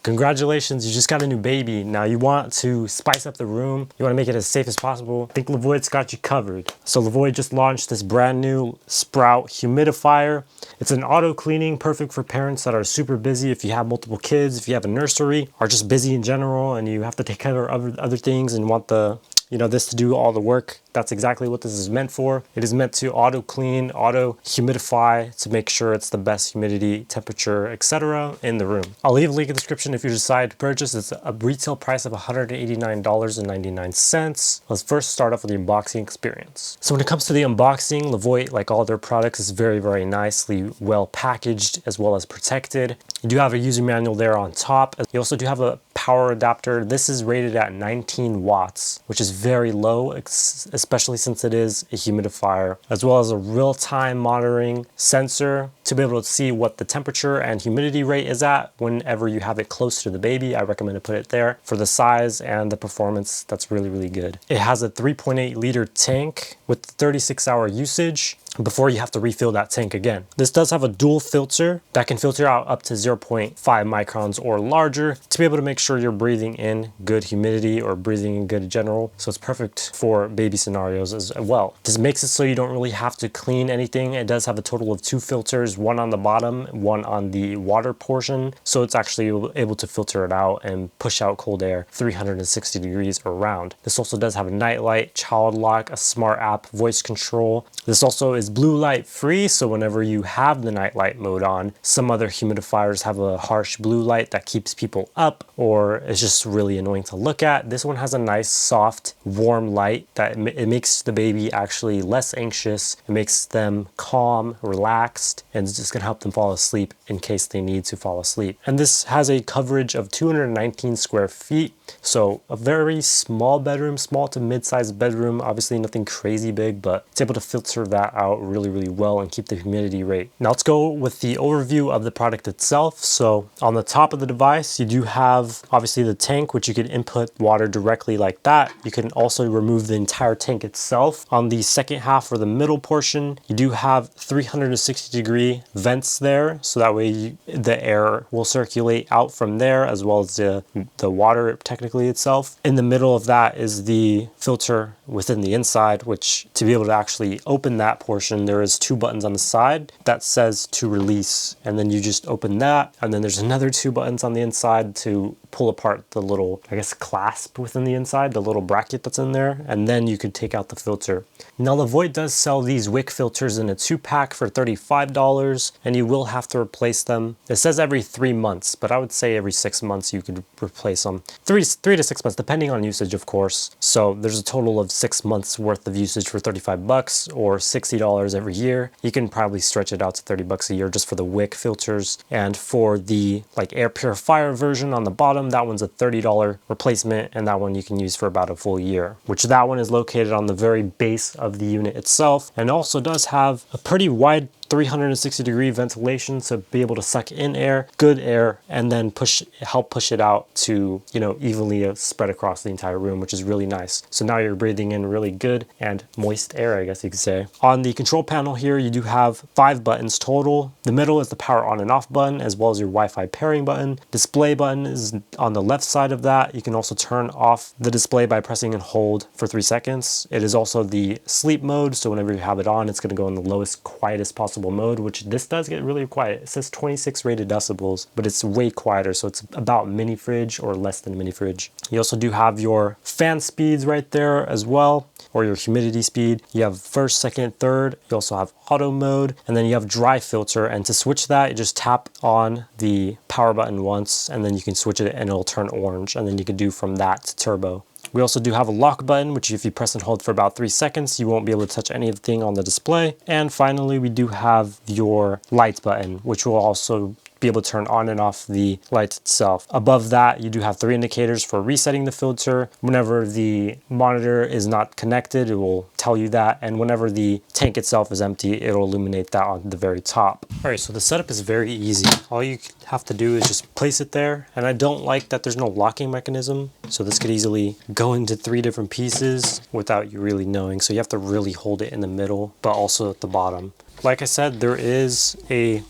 Congratulations, you just got a new baby. Now you want to spice up the room. You want to make it as safe as possible. I think Levoit's got you covered. So Levoit just launched this brand new Sprout humidifier. It's an auto cleaning, perfect for parents that are super busy. If you have multiple kids, if you have a nursery, or just busy in general and you have to take care of other things and want this to do all the work. That's exactly what this is meant for. It is meant to auto clean, auto humidify to make sure it's the best humidity, temperature, etc. in the room. I'll leave a link in the description if you decide to purchase. It's a retail price of $189.99. Let's first start off with the unboxing experience. So when it comes to the unboxing, Levoit, like all their products, is very, very nicely well packaged as well as protected. You do have a user manual there on top. You also do have a power adapter. This is rated at 19 watts, which is very low, especially since it is a humidifier, as well as a real-time monitoring sensor to be able to see what the temperature and humidity rate is at whenever you have it close to the baby. I recommend to put it there. For the size and the performance, that's really, really good. It has a 3.8 liter tank with 36-hour usage before you have to refill that tank again. This does have a dual filter that can filter out up to 0.5 microns or larger to be able to make sure you're breathing in good humidity or breathing in good general. So it's perfect for baby scenarios as well. This makes it so you don't really have to clean anything. It does have a total of 2 filters, one on the bottom, one on the water portion. So it's actually able to filter it out and push out cold air 360 degrees around. This also does have a nightlight, child lock, a smart app, voice control. This also is blue light free, so whenever you have the nightlight mode on, some other humidifiers have a harsh blue light that keeps people up or is just really annoying to look at. This one has a nice, soft, warm light that it makes the baby actually less anxious. It makes them calm, relaxed, and it's just gonna help them fall asleep in case they need to fall asleep. And this has a coverage of 219 square feet. So a very small bedroom, small to mid-sized bedroom, obviously nothing crazy big, but it's able to filter that out really, really well and keep the humidity rate. Now let's go with the overview of the product itself. So on the top of the device, you do have obviously the tank, which you can input water directly like that. You can also remove the entire tank itself. On the second half or the middle portion, you do have 360-degree vents there. So that way the air will circulate out from there as well as the water technically itself. In the middle of that is the filter within the inside, which to be able to actually open that portion, there is 2 buttons on the side that says to release, and then you just open that, and then there's another 2 buttons on the inside to pull apart the little, I guess, clasp within the inside, the little bracket that's in there, and then you can take out the filter. Now Levoit does sell these wick filters in a 2-pack for $35, and you will have to replace them. It says every 3 months, but I would say every 6 months you could replace them. 3 to 6 months, depending on usage, of course. So there's a total of 6 months worth of usage for $35 or $60 every year. You can probably stretch it out to $30 a year just for the wick filters. And for the air purifier version on the bottom, that one's a $30 replacement, and that one you can use for about a full year, which that one is located on the very base of the unit itself, and also does have a pretty wide 360-degree ventilation to be able to suck in air, good air, and then help push it out to, evenly spread across the entire room, which is really nice. So now you're breathing in really good and moist air, I guess you could say. On the control panel here, you do have 5 buttons total. The middle is the power on and off button, as well as your Wi-Fi pairing button. Display button is on the left side of that. You can also turn off the display by pressing and hold for 3 seconds. It is also the sleep mode, so whenever you have it on, it's going to go in the lowest, quietest possible mode, which this does get really quiet. It says 26 rated decibels, but it's way quieter, so it's about mini fridge or less than mini fridge. You also do have your fan speeds right there as well, or your humidity speed. You have first, second, third. You also have auto mode, and then you have dry filter, and to switch that, you just tap on the power button once, and then you can switch it and it'll turn orange, and then you can do from that to turbo. We also do have a lock button, which if you press and hold for about 3 seconds, you won't be able to touch anything on the display. And finally, we do have your light button, which will also be able to turn on and off the light itself. Above that, you do have 3 indicators for resetting the filter. Whenever the monitor is not connected, it will tell you that. And whenever the tank itself is empty, it'll illuminate that on the very top. All right, so the setup is very easy. All you have to do is just place it there. And I don't like that there's no locking mechanism. So this could easily go into 3 different pieces without you really knowing. So you have to really hold it in the middle, but also at the bottom. Like I said, there is a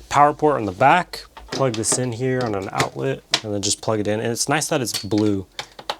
power port on the back, plug this in here on an outlet and then just plug it in. And it's nice that it's blue,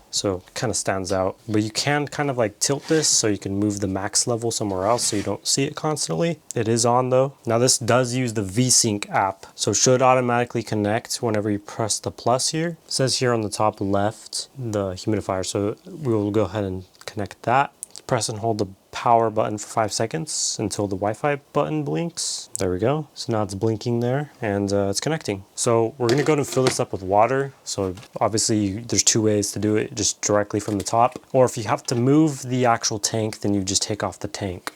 so it kind of stands out. But you can kind of like tilt this so you can move the max level somewhere else so you don't see it constantly. It is on though. Now this does use the VSync app, so it should automatically connect whenever you press the plus here. It says here on the top left, the humidifier, so we will go ahead and connect that. Press and hold the power button for 5 seconds until the Wi-Fi button blinks. There we go. So now it's blinking there and it's connecting. So we're gonna go and fill this up with water. So obviously there's 2 ways to do it, just directly from the top. Or if you have to move the actual tank, then you just take off the tank.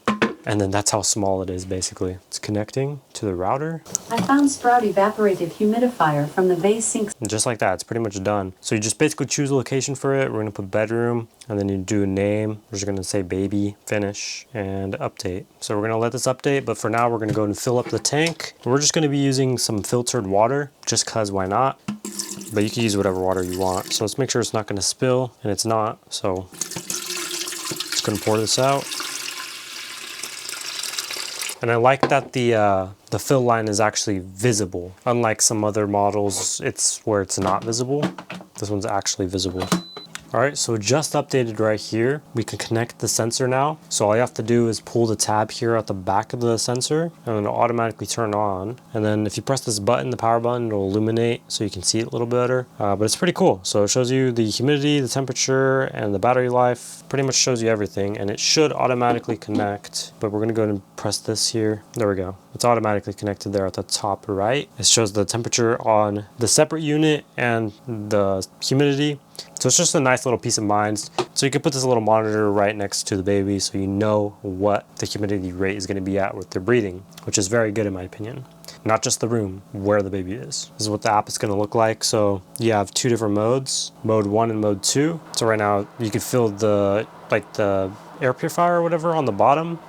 And then that's how small it is basically. It's connecting to the router. I found Sprout Evaporative Humidifier from the VSync. And just like that, it's pretty much done. So you just basically choose a location for it. We're gonna put bedroom, and then you do a name. We're just gonna say baby, finish, and update. So we're gonna let this update, but for now we're gonna go and fill up the tank. We're just gonna be using some filtered water, just cause why not? But you can use whatever water you want. So let's make sure it's not gonna spill, and it's not. So just gonna pour this out. And I like that the fill line is actually visible. Unlike some other models, it's where it's not visible. This one's actually visible. All right, so just updated right here. We can connect the sensor now. So all you have to do is pull the tab here at the back of the sensor and it'll automatically turn on. And then if you press this button, the power button, it'll illuminate so you can see it a little better. But it's pretty cool. So it shows you the humidity, the temperature, and the battery life. Pretty much shows you everything, and it should automatically connect. But we're gonna go ahead and press this here. There we go. It's automatically connected there at the top right. It shows the temperature on the separate unit and the humidity. So it's just a nice little peace of mind. So you can put this little monitor right next to the baby so you know what the humidity rate is going to be at with their breathing, which is very good in my opinion. Not just the room, where the baby is. This is what the app is going to look like. So you have 2 different modes, mode 1 and mode 2. So right now you can feel the air purifier or whatever on the bottom.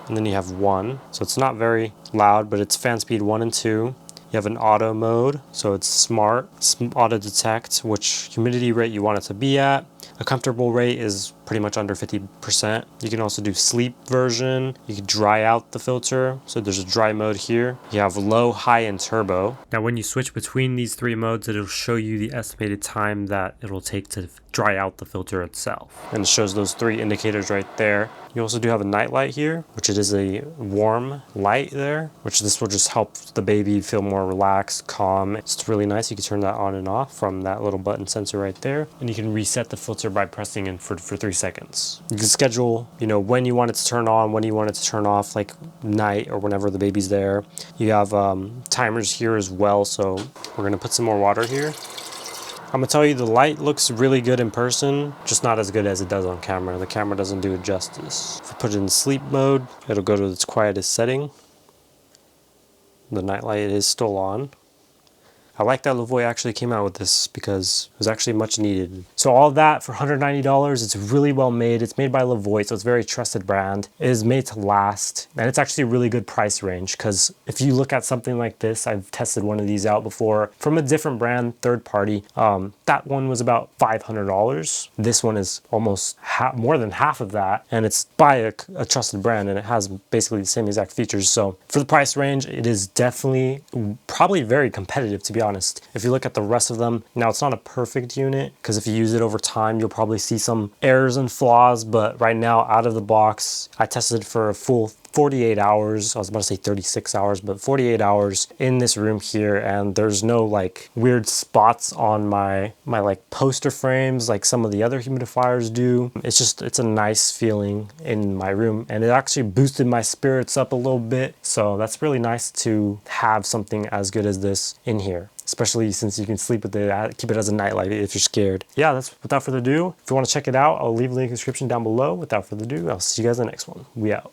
And then you have 1. So it's not very loud, but it's fan speed 1 and 2. You have an auto mode, so it's smart, auto detect which humidity rate you want it to be at. A comfortable rate is pretty much under 50%. You can also do sleep version. You can dry out the filter. So there's a dry mode here. You have low, high, and turbo. Now when you switch between these 3 modes, it'll show you the estimated time that it'll take to dry out the filter itself. And it shows those 3 indicators right there. You also do have a night light here, which it is a warm light there, which this will just help the baby feel more relaxed, calm. It's really nice. You can turn that on and off from that little button sensor right there. And you can reset the filter by pressing in for 3 seconds. You can schedule, when you want it to turn on, when you want it to turn off, like night or whenever the baby's there. You have timers here as well. So we're gonna put some more water here. I'm gonna tell you the light looks really good in person, just not as good as it does on camera. The camera doesn't do it justice. If I put it in sleep mode, it'll go to its quietest setting. The night light is still on. I like that Levoit actually came out with this because it was actually much needed. So all that for $190, it's really well made. It's made by Levoit, so it's a very trusted brand. It is made to last, and it's actually a really good price range because if you look at something like this, I've tested one of these out before from a different brand, third party. That one was about $500. This one is almost more than half of that, and it's by a trusted brand, and it has basically the same exact features. So for the price range, it is definitely probably very competitive, to be honest. If you look at the rest of them, now it's not a perfect unit because if you use it over time, you'll probably see some errors and flaws, but right now out of the box, I tested for a full 48 hours. I was about to say 36 hours, but 48 hours in this room here, and there's no like weird spots on my like poster frames like some of the other humidifiers do. It's a nice feeling in my room, and it actually boosted my spirits up a little bit. So that's really nice to have something as good as this in here, especially since you can sleep with it, keep it as a nightlight if you're scared. Yeah, that's without further ado. If you want to check it out, I'll leave a link in the description down below. Without further ado, I'll see you guys in the next one. We out.